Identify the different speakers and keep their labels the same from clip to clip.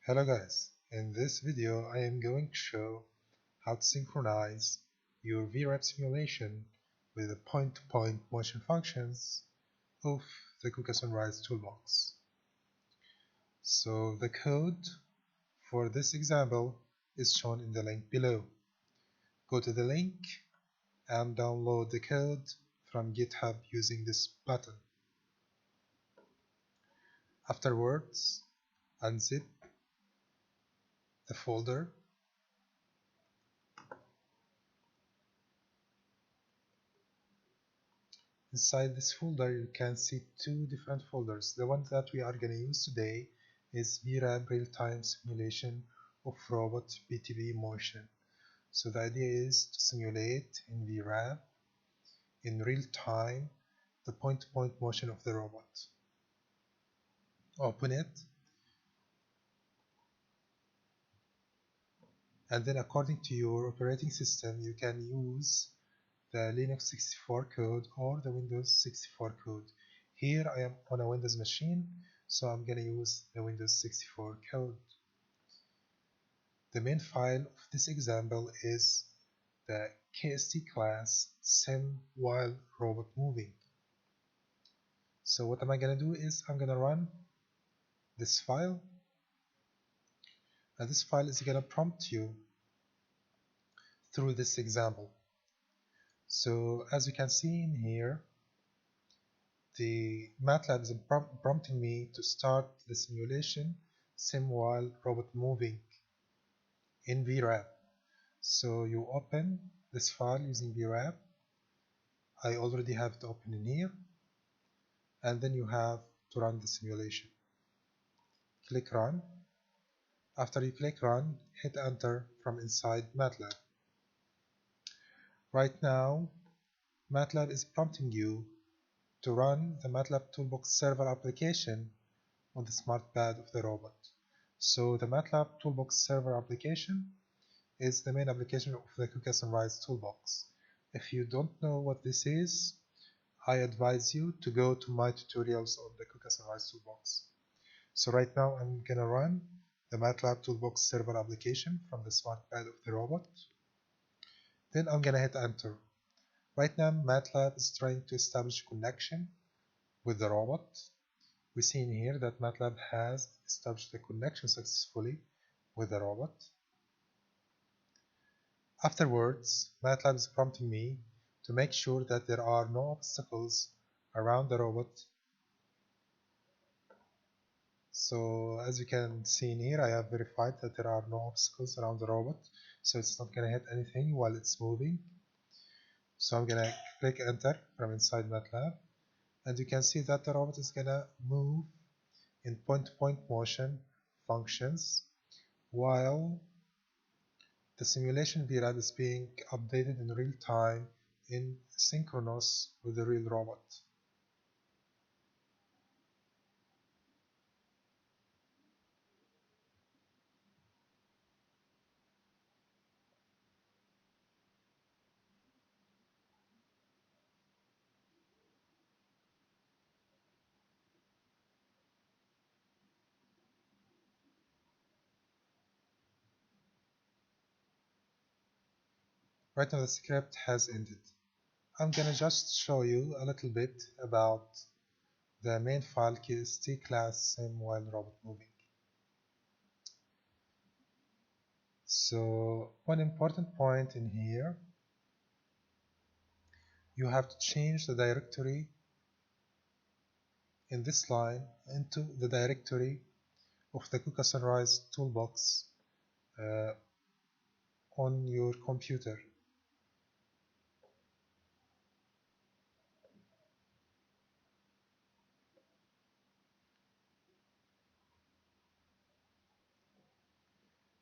Speaker 1: Hello guys, in this video I am going to show how to synchronize your VRAP simulation with the point-to-point motion functions of the KUKA Sunrise Toolbox. So the code for this example is shown in the link below. Go to the link and download the code from GitHub using this button. Afterwards, unzip the folder. Inside this folder you can see two different folders. The one that we are going to use today is VRAP real-time simulation of robot PTB motion. So the idea is to simulate in VRAP in real time the point-to-point motion of the robot. Open it, and then according to your operating system you can use the Linux 64 code or the Windows 64 code. Here I am on a Windows machine, so I'm going to use the Windows 64 code. The main file of this example is the KST class sim while robot moving. So what am I going to do is I'm going to run this file, and this file is going to prompt you through this example. So as you can see in here, the MATLAB is prompting me to start the simulation sim while robot moving in VRAP. So you open this file using VRAP. I already have it open in here, and then you have to run the simulation. Click run. After you click run, hit enter from inside MATLAB. Right now MATLAB is prompting you to run the MATLAB Toolbox server application on the smart pad of the robot. So the MATLAB Toolbox server application is the main application of the KUKA Sunrise Toolbox. If you don't know what this is, I advise you to go to my tutorials on the KUKA Sunrise Toolbox. So right now I'm gonna run the MATLAB Toolbox server application from the smart pad of the robot. Then I'm gonna hit enter. Right now MATLAB is trying to establish connection with the robot. We see in here that MATLAB has established a connection successfully with the robot. Afterwards, MATLAB is prompting me to make sure that there are no obstacles around the robot. So as you can see in here, I have verified that there are no obstacles around the robot, so it's not going to hit anything while it's moving. So I'm going to click enter from inside MATLAB, and you can see that the robot is going to move in point-to-point motion functions while the simulation VRAP is being updated in real time in synchronous with the real robot. Right now the script has ended. I'm gonna just show you a little bit about the main file KST class sim while robot moving. So one important point in here, you have to change the directory in this line into the directory of the KUKA Sunrise Toolbox on your computer.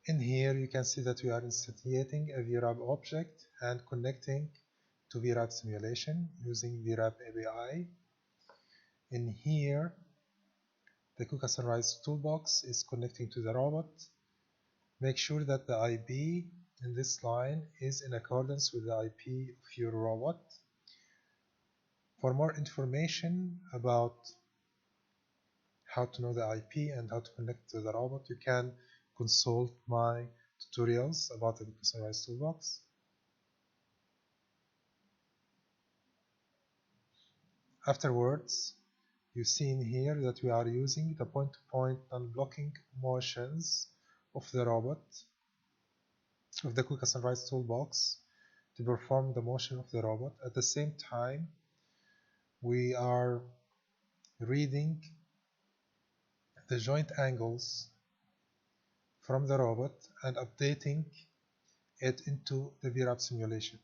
Speaker 1: In here you can see that we are instantiating a VRAP object and connecting to VRAP simulation using VRAP API. In here the KUKA Sunrise Toolbox is connecting to the robot. Make sure that the IP in this line is in accordance with the IP of your robot. For more information about how to know the IP and how to connect to the robot, you can consult my tutorials about the KUKA Sunrise Toolbox. Afterwards, you've seen here that we are using the point-to-point non-blocking motions of the robot, of the KUKA Sunrise Toolbox, to perform the motion of the robot. At the same time, we are reading the joint angles from the robot and updating it into the VRAP simulation.